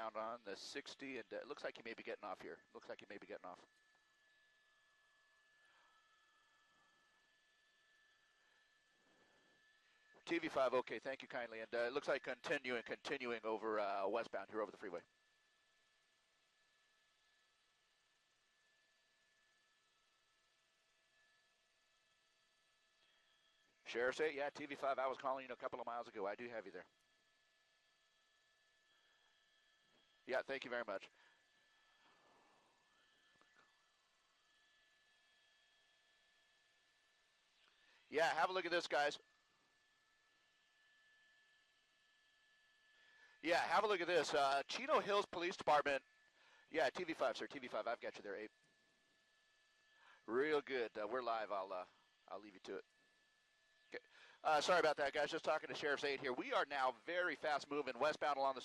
westbound on the 60, and it looks like he may be getting off here. Looks like he may be getting off. TV5, okay, thank you kindly. And it looks like continuing over westbound here over the freeway. Sheriff's 8, yeah, TV5, I was calling you a couple of miles ago. I do have you there. Yeah, thank you very much. Yeah, have a look at this, guys. Yeah, have a look at this. Chino Hills Police Department. Yeah, TV5, sir. TV5. I've got you there, Abe. Real good. We're live. I'll leave you to it. Okay. Sorry about that, guys. Just talking to Sheriff's 8 here. We are now very fast moving westbound along the.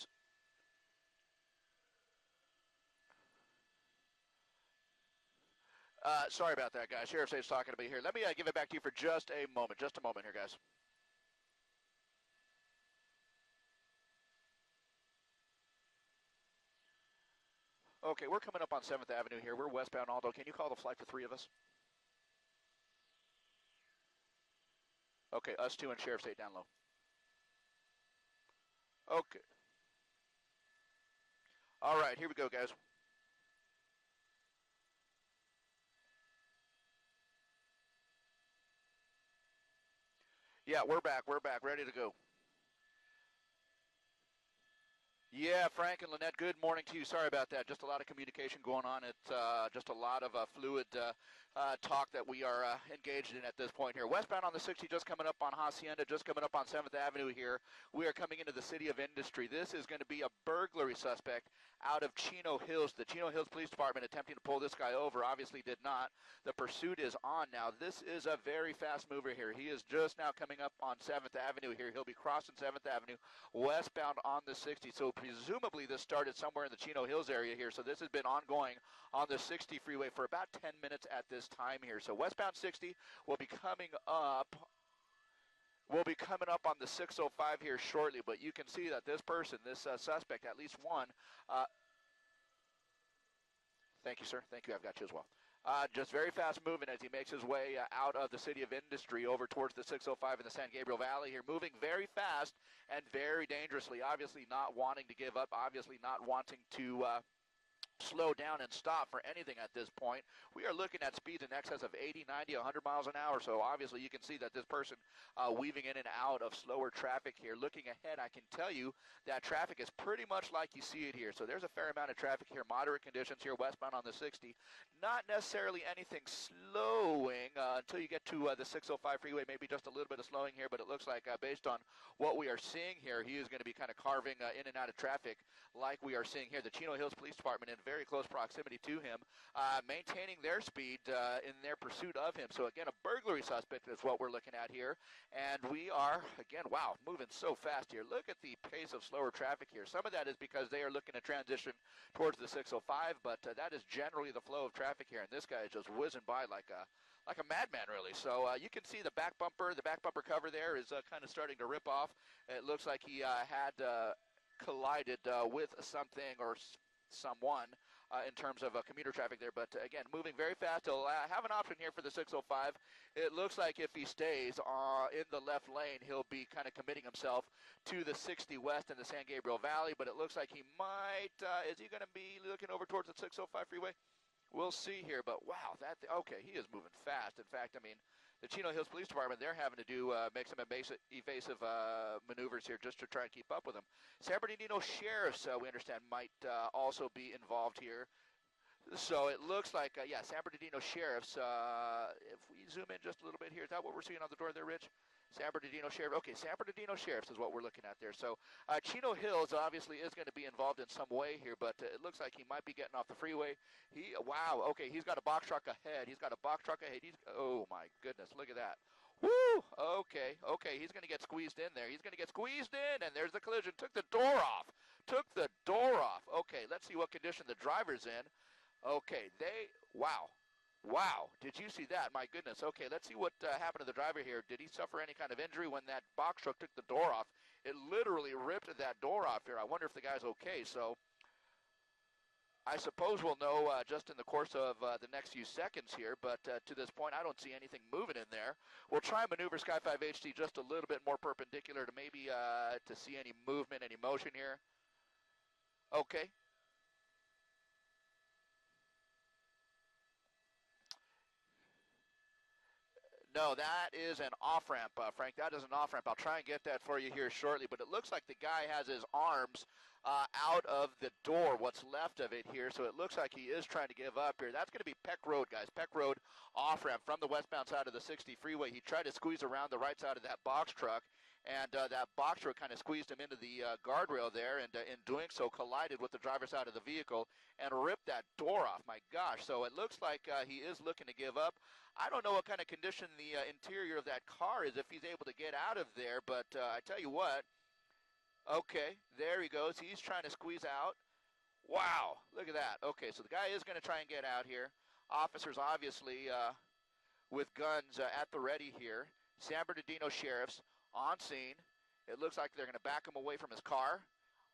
Sorry about that, guys. Sheriff's 8 is talking to me here. Let me give it back to you for just a moment. Just a moment here, guys. Okay, we're coming up on 7th Avenue here. We're westbound, Aldo. Can you call the flight for 3 of us? Okay, us 2 and Sheriff's 8 down low. Okay. All right, here we go, guys. Yeah, we're back, ready to go. Yeah, Frank and Lynette, good morning to you. Sorry about that. Just a lot of communication going on. It's just a lot of fluid talk that we are engaged in at this point here. Westbound on the 60, just coming up on Hacienda, just coming up on 7th Avenue here. We are coming into the City of Industry. This is going to be a burglary suspect out of Chino Hills. The Chino Hills Police Department attempting to pull this guy over, obviously did not. The pursuit is on now. This is a very fast mover here. He is just now coming up on 7th Avenue here. He'll be crossing 7th Avenue westbound on the 60. So presumably this started somewhere in the Chino Hills area here. So this has been ongoing on the 60 freeway for about 10 minutes at this time here. So westbound 60 will be coming up. We'll be coming up on the 605 here shortly, but you can see that this person, this suspect, at least one. Thank you, sir. Thank you. I've got you as well. Just very fast moving as he makes his way out of the City of Industry over towards the 605 in the San Gabriel Valley here, moving very fast and very dangerously, obviously not wanting to give up, obviously not wanting to slow down and stop for anything at this point. We are looking at speeds in excess of 80, 90, 100 miles an hour, so obviously you can see that this person weaving in and out of slower traffic here. Looking ahead, I can tell you that traffic is pretty much like you see it here. So there's a fair amount of traffic here, moderate conditions here westbound on the 60. Not necessarily anything slowing until you get to the 605 freeway, maybe just a little bit of slowing here, but it looks like based on what we are seeing here, he is going to be kind of carving in and out of traffic like we are seeing here. The Chino Hills Police Department in very close proximity to him, maintaining their speed in their pursuit of him. So again, a burglary suspect is what we're looking at here. And we are, again, wow, moving so fast here. Look at the pace of slower traffic here. Some of that is because they are looking to transition towards the 605, but that is generally the flow of traffic here. And this guy is just whizzing by like a madman, really. So you can see the back bumper cover there is kind of starting to rip off. It looks like he had collided with something or someone in terms of commuter traffic there. But again, moving very fast. He'll have an option here for the 605. It looks like if he stays in the left lane, he'll be kind of committing himself to the 60 west in the San Gabriel Valley. But it looks like he might, is he going to be looking over towards the 605 freeway? We'll see here, but wow, okay, he is moving fast. In fact, I mean, the Chino Hills Police Department, they're having to do make some evasive maneuvers here just to try and keep up with him. San Bernardino Sheriffs, we understand, might also be involved here. So it looks like, yeah, San Bernardino Sheriffs, if we zoom in just a little bit here, is that what we're seeing on the door there, Rich? San Bernardino Sheriff. Okay, San Bernardino Sheriffs is what we're looking at there. So Chino Hills obviously is going to be involved in some way here, but it looks like he might be getting off the freeway. Wow, okay, he's got a box truck ahead. Oh, my goodness, look at that. Woo! Okay, he's going to get squeezed in there. He's going to get squeezed in, and there's the collision. Took the door off. Okay, let's see what condition the driver's in. Okay, Wow, did you see that? My goodness. Okay, let's see what happened to the driver here. Did he suffer any kind of injury when that box truck took the door off? It literally ripped that door off here. I wonder if the guy's okay. So I suppose we'll know just in the course of the next few seconds here, but to this point, I don't see anything moving in there. We'll try and maneuver Sky 5 HD just a little bit more perpendicular to maybe to see any movement, any motion here. Okay. No, that is an off-ramp, Frank. That is an off-ramp. I'll try and get that for you here shortly, but it looks like the guy has his arms out of the door, what's left of it here, so it looks like he is trying to give up here. That's going to be Peck Road, guys. Peck Road off-ramp from the westbound side of the 60 freeway. He tried to squeeze around the right side of that box truck, and that box truck kind of squeezed him into the guardrail there, and in doing so collided with the driver's side of the vehicle and ripped that door off. My gosh, so it looks like he is looking to give up. I don't know what kind of condition the interior of that car is if he's able to get out of there, but I tell you what, okay, there he goes. He's trying to squeeze out. Wow, look at that. Okay, so the guy is going to try and get out here. Officers obviously with guns at the ready here. San Bernardino sheriffs on scene. It looks like they're going to back him away from his car.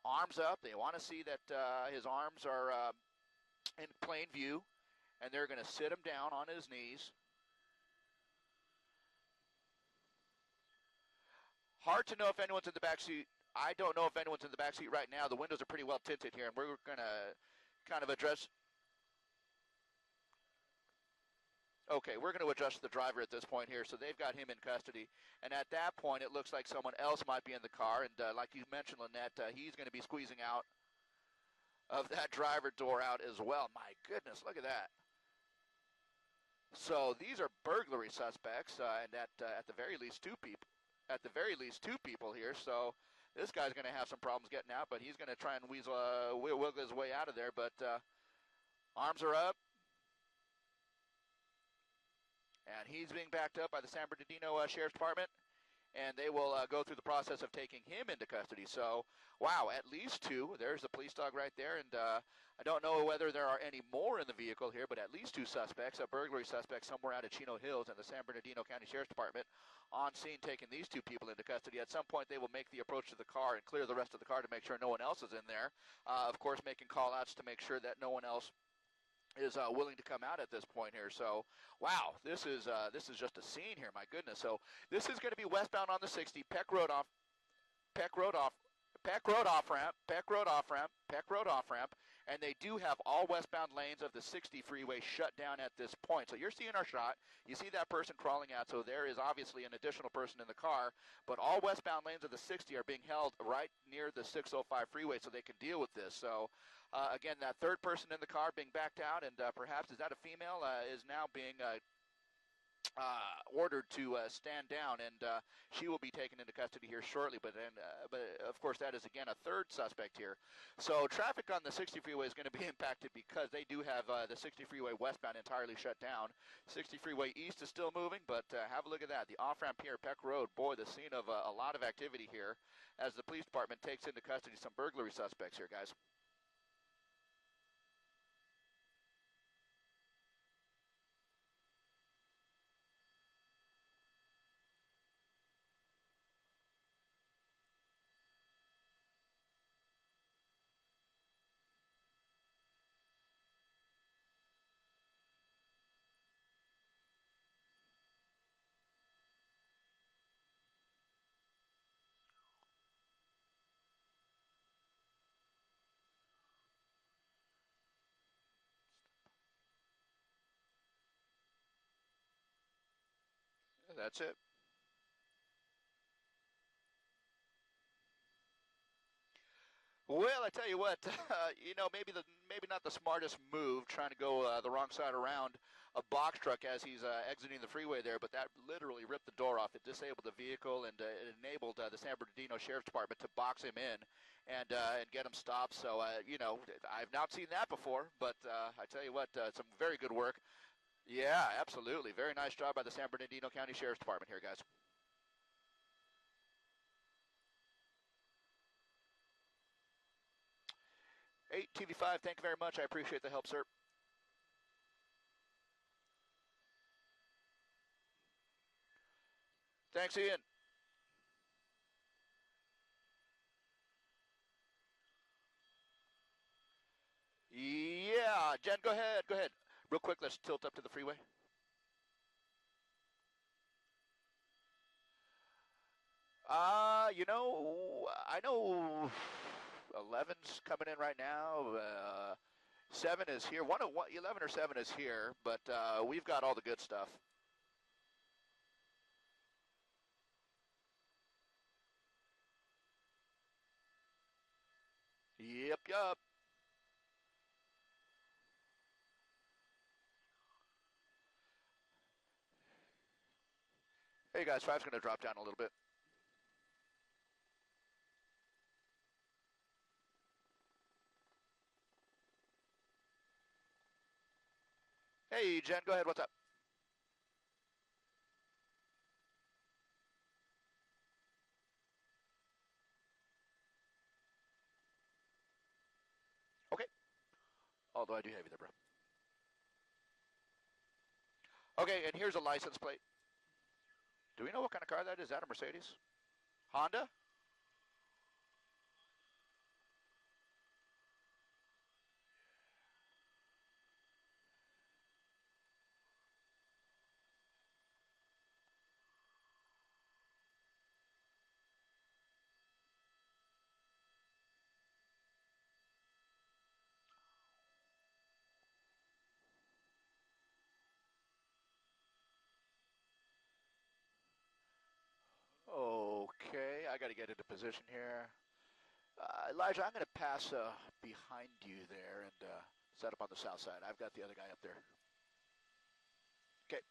Arms up. They want to see that his arms are in plain view, and they're going to sit him down on his knees. Hard to know if anyone's in the back seat. I don't know if anyone's in the back seat right now. The windows are pretty well tinted here, and we're going to kind of address. Okay, we're going to adjust the driver at this point here, so they've got him in custody. And at that point, it looks like someone else might be in the car, and like you mentioned, Lynette, he's going to be squeezing out of that driver door out as well. My goodness, look at that. So these are burglary suspects, and at the very least two people. At the very least two people here, so this guy's going to have some problems getting out, but he's going to try and wiggle his way out of there, but arms are up. And he's being backed up by the San Bernardino Sheriff's Department, and they will go through the process of taking him into custody. So, wow, at least two. There's the police dog right there, and I don't know whether there are any more in the vehicle here, but at least two suspects, a burglary suspect somewhere out of Chino Hills and the San Bernardino County Sheriff's Department on scene taking these two people into custody. At some point, they will make the approach to the car and clear the rest of the car to make sure no one else is in there. Of course, making call-outs to make sure that no one else is willing to come out at this point here. So, wow, this is just a scene here. My goodness. So this is going to be westbound on the 60, Peck Road off ramp, and they do have all westbound lanes of the 60 freeway shut down at this point. So you're seeing our shot. You see that person crawling out, so there is obviously an additional person in the car, but all westbound lanes of the 60 are being held right near the 605 freeway so they can deal with this. So again, that third person in the car being backed out, and perhaps, is that a female, is now being ordered to stand down, and she will be taken into custody here shortly. But of course, that is again a third suspect here. So traffic on the 60 freeway is going to be impacted because they do have the 60 freeway westbound entirely shut down. 60 freeway east is still moving, but have a look at that. The off-ramp here, Peck Road, boy, the scene of a lot of activity here as the police department takes into custody some burglary suspects here, guys. That's it. Well, I tell you what, maybe not the smartest move, trying to go the wrong side around a box truck as he's exiting the freeway there, but that literally ripped the door off. It disabled the vehicle, and it enabled the San Bernardino Sheriff's Department to box him in and get him stopped. So, I've not seen that before, but I tell you what, some very good work. Yeah, absolutely. Very nice job by the San Bernardino County Sheriff's Department here, guys. 8TV5, thank you very much. I appreciate the help, sir. Thanks, Ian. Yeah. Jen, go ahead. Go ahead. Real quick, let's tilt up to the freeway. You know, I know 11's coming in right now. 7 is here. 11 or 7 is here, but we've got all the good stuff. Yep, yep. Hey guys, 5's going to drop down a little bit. Hey Jen, go ahead. What's up? Okay. Although I do have you there, bro. Okay, and here's a license plate. Do we know what kind of car that is? Is that a Mercedes? Honda? Okay, I got to get into position here. Elijah, I'm going to pass behind you there and set up on the south side. I've got the other guy up there. Okay.